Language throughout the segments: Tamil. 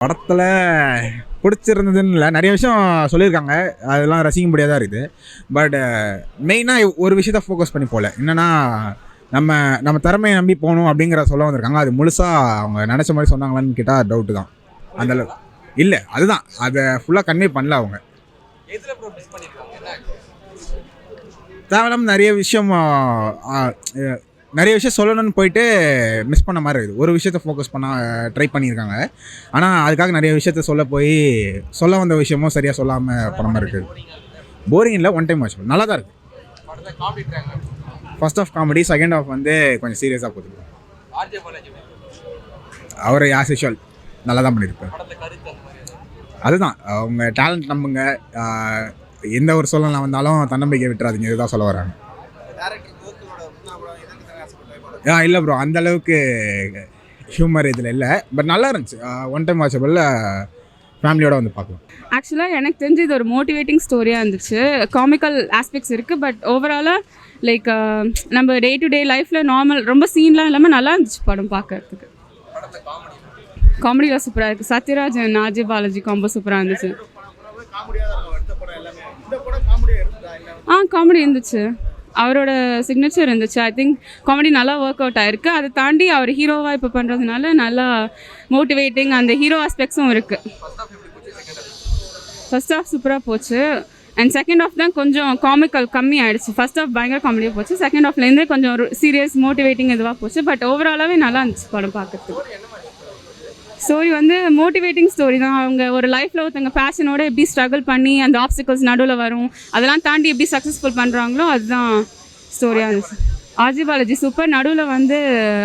படத்தில் பிடிச்சிருந்ததுன்னு இல்லை, நிறைய விஷயம் சொல்லியிருக்காங்க, அதெல்லாம் ரசிக்க முடியாதான் இருக்குது. பட் மெயினாக ஒரு விஷயத்த ஃபோக்கஸ் பண்ணி போகல. என்னென்னா நம்ம நம்ம திறமையை நம்பி போகணும் அப்படிங்கிற சொல்ல வந்திருக்காங்க. அது முழுசாக அவங்க நினச்ச மாதிரி சொன்னாங்களான்னு கேட்டால் டவுட்டு தான். அந்தளவு இல்லை, அதுதான் அதை ஃபுல்லாக கன்வே பண்ணல அவங்க. தேவையில்லாமல் நிறைய விஷயம் சொல்லணும்னு போயிட்டு மிஸ் பண்ண மாதிரி இருக்குது. ஒரு விஷயத்த ஃபோக்கஸ் பண்ண ட்ரை பண்ணியிருக்காங்க, ஆனால் அதுக்காக நிறைய விஷயத்த சொல்ல வந்த விஷயமும் சரியாக சொல்லாமல் போன மாதிரி இருக்குது. போரிங் இல்லை, ஒன் டைம் வாட்ச் நல்லா தான் இருக்குது. ஃபர்ஸ்ட் ஆஃப் காமெடி, செகண்ட் ஆஃப் வந்து கொஞ்சம் சீரியஸாக போகுது. அவர் ஆஸ் யூஷுவல் நல்லா தான் பண்ணியிருப்பார். அதுதான் அவங்க டேலண்ட் நம்புங்க, எந்த ஒரு சூழ்நிலை வந்தாலும் தன்னம்பிக்கை விட்டுறாதீங்க, இதுதான் சொல்ல வராங்க. இல்லை ப்ரோ, அந்தளவுக்கு ஹியூமர் இதில் இல்லை. பட் நல்லா இருந்துச்சு, ஒன் டைம் வாட்சபிள், ஃபேமிலியோடு வந்து பார்க்கலாம். ஆக்சுவலாக எனக்கு தெரிஞ்சு இது ஒரு மோட்டிவேட்டிங் ஸ்டோரியாக இருந்துச்சு. காமிக்கல் ஆஸ்பெக்ட்ஸ் இருக்குது, பட் ஓவராலாக லைக் நம்ம டே டு டே லைஃப்பில் நார்மல் ரொம்ப சீன்லாம் இல்லாமல் நல்லா இருந்துச்சு படம் பார்க்கறதுக்கு. காமெடியில் சூப்பராக இருக்குது. சத்யராஜ் அஜய் பாலாஜி காம்போ சூப்பராக இருந்துச்சு. காமெடி இருந்துச்சு, அவரோட சிக்னேச்சர் இருந்துச்சு. ஐ திங்க் காமெடி நல்லா ஒர்க் அவுட் ஆகிருக்கு. அதை தாண்டி அவர் ஹீரோவாக இப்போ பண்ணுறதுனால நல்லா மோட்டிவேட்டிங் அந்த ஹீரோ ஆஸ்பெக்ட்ஸும் இருக்குது. ஃபர்ஸ்ட் ஆஃப் சூப்பராக போச்சு, அண்ட் செகண்ட் ஆஃப் தான் கொஞ்சம் காமிக்கல் கம்மி ஆகிடுச்சு. ஃபர்ஸ்ட் ஆஃப் பயங்கர காமெடியாக போச்சு, செகண்ட் ஆஃப்லேருந்தே கொஞ்சம் ஒரு சீரியஸ் மோட்டிவேட்டிங் இதுவாக போச்சு. பட் ஓவராலாகவே நல்லா இருந்துச்சு படம் பார்க்குறதுக்கு. ஸ்டோரி வந்து மோட்டிவேட்டிங் ஸ்டோரி தான். அவங்க ஒரு லைஃப்பில் ஒருத்தவங்க பேஷனோட எப்படி ஸ்ட்ரகிள் பண்ணி அந்த ஆப்ஸ்டிக்கல்ஸ் நடுவில் வரும், அதெல்லாம் தாண்டி எப்படி சக்ஸஸ்ஃபுல் பண்ணுறாங்களோ அதுதான் ஸ்டோரியாக இருந்துச்சு. அஜய் பாலாஜி சூப்பர். நடுவில் வந்து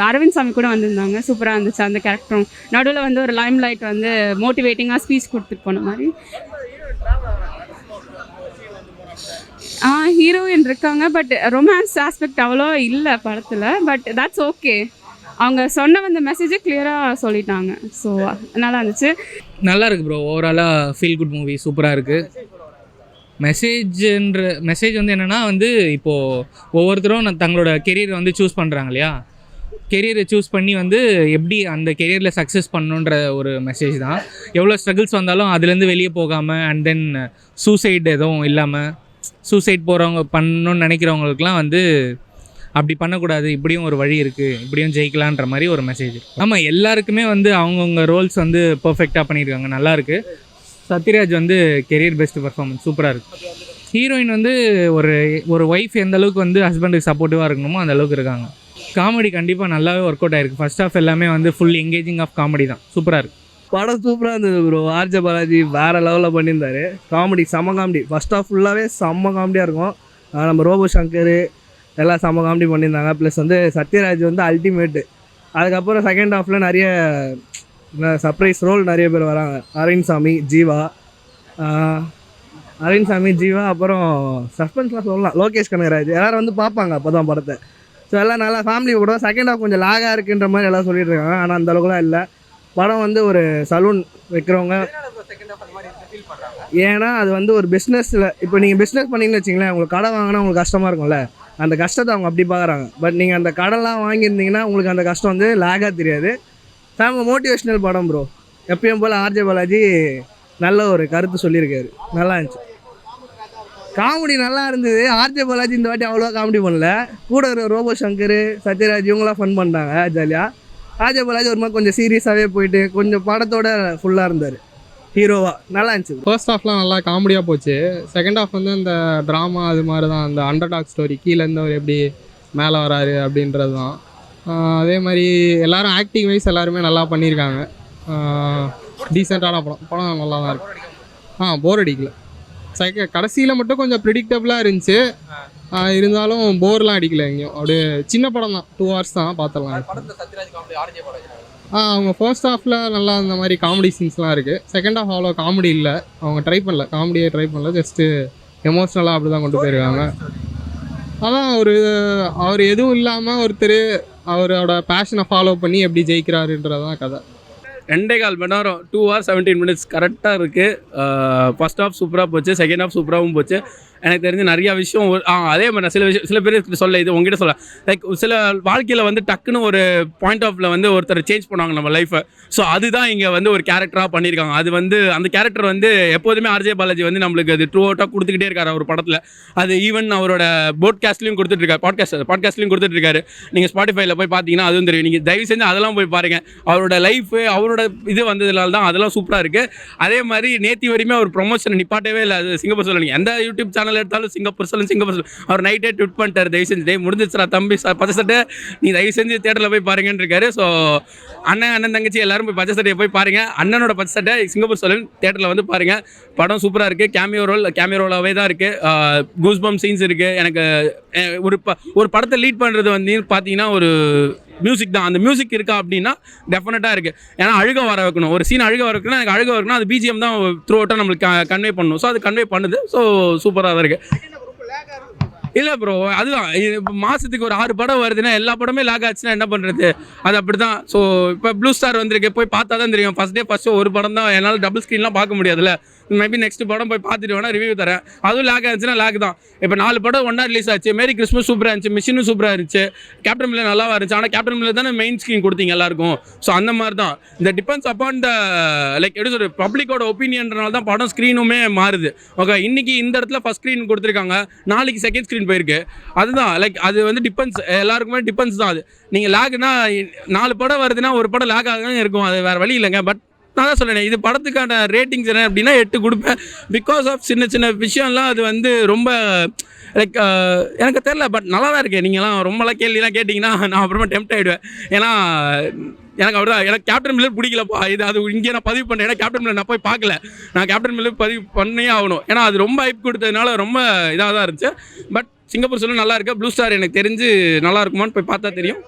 அரவிந்த் சாமி கூட வந்திருந்தாங்க, சூப்பராக இருந்துச்சு அந்த கேரக்டரும். நடுவில் வந்து ஒரு லைம் லைட் வந்து மோட்டிவேட்டிங்காக ஸ்பீச் கொடுத்துட்டு போன மாதிரி. ஹீரோயின் இருக்காங்க, பட் ரொமான்ஸ் ஆஸ்பெக்ட் அவ்வளோ இல்லை படத்தில். பட் தட்ஸ் ஓகே, அவங்க சொன்ன வந்த மெசேஜை கிளியராக சொல்லிட்டாங்க. ஸோ நல்லா இருந்துச்சு. நல்லா இருக்குது ப்ரோ, ஓவராலாக ஃபீல் குட் மூவி, சூப்பராக இருக்குது. மெசேஜ் வந்து என்னென்னா வந்து இப்போது ஒவ்வொருத்தரும் தங்களோட கெரியரை வந்து சூஸ் பண்ணுறாங்க இல்லையா, கெரியரை சூஸ் பண்ணி வந்து எப்படி அந்த கெரியரில் சக்ஸஸ் பண்ணணுன்ற ஒரு மெசேஜ் தான். எவ்வளோ ஸ்ட்ரகிள்ஸ் வந்தாலும் அதுலேருந்து வெளியே போகாமல், அண்ட் தென் சூசைட் எதுவும் இல்லாமல், சூசைட் பண்ணணும்னு நினைக்கிறவங்களுக்குலாம் வந்து அப்படி பண்ணக்கூடாது, இப்படியும் ஒரு வழி இருக்குது, இப்படியும் ஜெயிக்கலான்ற மாதிரி ஒரு மெசேஜ். ஆமாம், எல்லாருக்குமே வந்து அவங்கவுங்க ரோல்ஸ் வந்து பர்ஃபெக்டாக பண்ணியிருக்காங்க, நல்லாயிருக்கு. சத்யராஜ் வந்து கெரியர் பெஸ்ட் பர்ஃபார்மன்ஸ், சூப்பராக இருக்குது. ஹீரோயின் வந்து ஒரு ஒய்ஃப் எந்த அளவுக்கு வந்து ஹஸ்பண்டுக்கு சப்போர்ட்டிவாக இருக்கணுமோ அந்த அளவுக்கு இருக்காங்க. காமெடி கண்டிப்பாக நல்லாவே ஒர்க் அவுட் ஆகிருக்கு. ஃபர்ஸ்ட் ஆஃப் எல்லாமே வந்து ஃபுல் எங்கேஜிங் ஆஃப் காமெடி தான், சூப்பராக இருக்குது. படம் சூப்பராக இருந்தது ப்ரோ. அஜய் பாலாஜி வேறு லெவலில் பண்ணியிருந்தார். காமெடி செம்ம காமெடி. ஃபர்ஸ்ட் ஆஃப் ஃபுல்லாகவே செம்ம காமெடியாக இருக்கும். நம்ம ரோபோ சங்கர் எல்லாம் செம்ம காமெடி பண்ணியிருந்தாங்க. ப்ளஸ் வந்து சத்யராஜ் வந்து அல்டிமேட்டு. அதுக்கப்புறம் செகண்ட் ஹாஃபில் நிறைய சர்ப்ரைஸ் ரோல் நிறைய பேர் வராங்க. அரவிந்த் சாமி, ஜீவா, அப்புறம் சஸ்பென்ஸ்லாம் சொல்லலாம், லோகேஷ் கனகராஜ் எல்லோரும் வந்து பார்ப்பாங்க அப்போ தான் படத்தை. ஸோ எல்லாம் நல்லா ஃபேமிலி கூட. செகண்ட் ஹாஃப் கொஞ்சம் லாகாக இருக்குன்ற மாதிரி எல்லாம் சொல்லிட்டு இருக்காங்க, ஆனால் அந்தளவுக்குலாம் இல்லை. படம் வந்து ஒரு சலூன் வைக்கிறவங்க, ஏன்னா அது வந்து ஒரு பிஸ்னஸில், இப்போ நீங்கள் பிஸ்னஸ் பண்ணிங்கன்னு வச்சிங்களேன், உங்களுக்கு கடை வாங்கினா உங்களுக்கு கஷ்டமாக இருக்கும்ல, அந்த கஷ்டத்தை அவங்க அப்படி பார்க்குறாங்க. பட் நீங்கள் அந்த கடன்லாம் வாங்கியிருந்தீங்கன்னா உங்களுக்கு அந்த கஷ்டம் வந்து லாகாக தெரியாது. ஃபேமிலி மோட்டிவேஷ்னல் படம் ப்ரோ. எப்பயும் போல் அஜய் பாலாஜி நல்ல ஒரு கருத்து சொல்லியிருக்காரு, நல்லா இருந்துச்சு. காமெடி நல்லா இருந்தது. அஜய் பாலாஜி இந்த வாட்டி அவ்வளோவா காமெடி பண்ணல. கூட ஒரு ரோபோ சங்கர், சத்யராஜ் இவங்களாம் ஃபன் பண்ணிட்டாங்க ஜாலியாக. அஜய் பாலாஜி ஒரு மாதிரி கொஞ்சம் சீரியஸாகவே போயிட்டு கொஞ்சம் படத்தோட ஃபுல்லாக இருந்தார் ஹீரோவா, நல்லா இருந்துச்சு. ஃபர்ஸ்ட் ஹாஃப்லாம் நல்லா காமெடியாக போச்சு. செகண்ட் ஹாஃப் வந்து இந்த ட்ராமா அது மாதிரி தான், அந்த அண்டர்டாக் ஸ்டோரி, கீழேருந்து அவர் எப்படி மேலே வராரு அப்படின்றது தான். அதே மாதிரி எல்லோரும் ஆக்டிங் வைஸ் எல்லாருமே நல்லா பண்ணியிருக்காங்க. டீசெண்டான படம் நல்லா தான் இருக்குது. போர் அடிக்கல. கடைசியில் மட்டும் கொஞ்சம் ப்ரிடிக்டபுளாக இருந்துச்சு, இருந்தாலும் போர்லாம் அடிக்கல எங்கேயும். அப்படியே சின்ன படம் தான், 2 hours தான் பார்த்துடலாம். அவங்க ஃபர்ஸ்ட் ஹாஃபில் நல்லா அந்த மாதிரி காமெடி சீன்ஸ்லாம் இருக்குது. செகண்ட் ஹாஃப் அவ்வளோ காமெடி இல்லை, அவங்க காமெடியை ட்ரை பண்ணல, ஜஸ்ட்டு எமோஷ்னலாக அப்படி தான் கொண்டு போயிருக்காங்க. அதான் அவர் எதுவும் இல்லாமல் ஒருத்தர் அவரோட பேஷனை ஃபாலோ பண்ணி எப்படி ஜெயிக்கிறாருன்றதான் கதை. 2.25 மணி நேரம், 2 hours 17 minutes கரெக்டாக இருக்குது. ஃபர்ஸ்ட் ஹாஃப் சூப்பராக போச்சு, செகண்ட் ஹாஃப் சூப்பராகவும் போச்சு. எனக்கு தெரிஞ்சு நிறையா விஷயம் அதே மாதிரி நான் சில பேர் சொல்ல இது உங்ககிட்ட சொல்ல லைக் சில வாழ்க்கையில் வந்து டக்குன்னு ஒரு பாயிண்ட் ஆஃப்ல வந்து ஒருத்தர் சேஞ்ச் பண்ணுவாங்க நம்ம லைஃப்பை. ஸோ அதுதான் இங்கே வந்து ஒரு கேரக்டராக பண்ணியிருக்காங்க. அது வந்து அந்த கேரக்டர் வந்து எப்போதுமே ஆர்ஜே பாலாஜி வந்து நம்மளுக்கு அது ட்ரூ அவுட்டாக கொடுத்துக்கிட்டே இருக்காரு ஒரு படத்தில். அது ஈவன் அவரோட போட்காஸ்ட்லையும் கொடுத்துட்ருக்காரு, பாட்காஸ்ட்லையும் கொடுத்துட்ருக்காரு. நீங்கள் ஸ்பாட்டிஃபைல போய் பார்த்தீங்கன்னா அதுவும் தெரியும். நீங்கள் தயவு செஞ்சு அதெல்லாம் போய் பாருங்கள். அவரோட லைஃபு அவரோட இது வந்ததுனால தான் அதெல்லாம் சூப்பராக இருக்குது. அதே மாதிரி நேற்று வரையுமே அவர் ப்ரொமோஷன் நிப்பாட்டவே இல்லை. அது சிங்கப்பூர் சொல்லுங்க, எந்த யூடியூப் சேனல் எடுத்தாலும் சிங்கப்பூர் சொல்லும். அவர் நைட்டே ட்விட் பண்ணிட்டார், தயவு செஞ்சு முடிஞ்சிச்சுரா தம்பி பச்சை சட்டை நீ தயவு செஞ்சு தேட்டரில் போய் பாருங்கன்னு இருக்காரு. ஸோ அண்ணன் தங்கச்சி எல்லாரும் போய் பச்சை சட்டையை போய் பாருங்கள். அண்ணனோட பச்சை சட்டை சிங்கப்பூர் சொல்லும் தேட்டரில் வந்து பாருங்கள். படம் சூப்பராக இருக்குது. கேமியோ ரோலாகவே தான் இருக்குது. கூஸ்பம் சீன்ஸ் இருக்குது. எனக்கு ஒரு படத்தை லீட் பண்ணுறது வந்து பார்த்தீங்கன்னா ஒரு மியூசிக் தான். அந்த மியூசிக் இருக்கா அப்படின்னா டெஃபினட்டாக இருக்குது. ஏன்னா அழுக வர வைக்கணும், ஒரு சீன் அழுக வர வைக்கணும். எனக்கு அழுக வைக்கணும், அது பிஜிஎம் தான் த்ரூ அவுட்டாக நம்மளுக்கு கன்வே பண்ணணும். ஸோ அது கன்வே பண்ணுது. ஸோ சூப்பராக தான் இருக்குது. இல்லை ப்ரோ, அதுதான் மாதத்துக்கு ஒரு 6 படம் வருதுன்னா எல்லா படமே லாக் ஆச்சுன்னா என்ன பண்ணுறது? அது அப்படி தான். ஸோ இப்போ ப்ளூ ஸ்டார் வந்திருக்கு, போய் பார்த்தா தான் தெரியும். ஃபஸ்ட் ஒரு படம் தான், என்னால் டபுள் ஸ்க்ரீன்லாம் பார்க்க முடியாதுல்ல. மேபி நெக்ஸ்ட் படம் போய் பார்த்துட்டு வேணால் ரிவ்யூ தரேன். அதுவும் லாக் ஆச்சுன்னா லாக் தான். இப்போ 4 படம் ஒன்றா ரிலீஸ் ஆச்சு. மேரி கிறிஸ்மஸ் சூப்பராக இருந்துச்சு, மிஷினும் சூப்பராக இருந்துச்சு, கேப்டன் மில்லர் நல்லாவா இருந்துச்சு. ஆனால் கேப்டன் மில்லர் தானே மெயின் ஸ்க்ரீன் கொடுத்தீங்க எல்லாருக்கும். ஸோ அந்த மாதிரி தான் இந்த டிபெண்ட்ஸ் அப்பான் த லைக் எப்படி சொல்ற பப்ளிக்கோட ஒப்பீனியன்றனால தான் படம் ஸ்க்ரீனுமே மாறுது. ஓகே, இன்னைக்கு இந்த இடத்துல ஃபஸ்ட் ஸ்க்ரீன் கொடுத்துருக்காங்க, நாளைக்கு செகண்ட் ஸ்க்ரீன் போயிருக்கு. அதுதான் லைக் அது வந்து டிபெண்ட்ஸ், எல்லாருக்குமே டிபெண்ட்ஸ் தான். அது நீங்கள் லாக்னா 4 படம் வருதுன்னா ஒரு படம் லாக் ஆக இருக்கும், அது வேறு வழி இல்லைங்க. பட் நான் தான் சொல்கிறேன், இது படத்துக்கான ரேட்டிங்ஸ் என்ன அப்படின்னா 8 கொடுப்பேன். பிகாஸ் ஆஃப் சின்ன விஷயம்லாம் அது வந்து ரொம்ப லைக் எனக்கு தெரில, பட் நல்லா தான் இருக்குது. நீங்கள்லாம் ரொம்பலாம் கேள்விலாம் கேட்டிங்கன்னா நான் அப்புறமா டெம்ப்ட் ஆகிடுவேன். ஏன்னா எனக்கு அப்படிதான், எனக்கு கேப்டன் மில்லர் பிடிக்கலப்பா. அது இங்கே நான் பதிவு பண்ணேன். ஏன்னா கேப்டன் மில்லர் நான் போய் பார்க்கல, நான் கேப்டன் மில்லர் பதிவு பண்ணியே ஆகணும். ஏன்னா அது ரொம்ப ஹைப் கொடுத்ததுனால ரொம்ப இதாக தான் இருந்துச்சு. பட் சிங்கப்பூர் சொல்ல நல்லா இருக்குது. ப்ளூ ஸ்டார் எனக்கு தெரிஞ்சு நல்லா இருக்குமான்னு போய் பார்த்தா தெரியும்.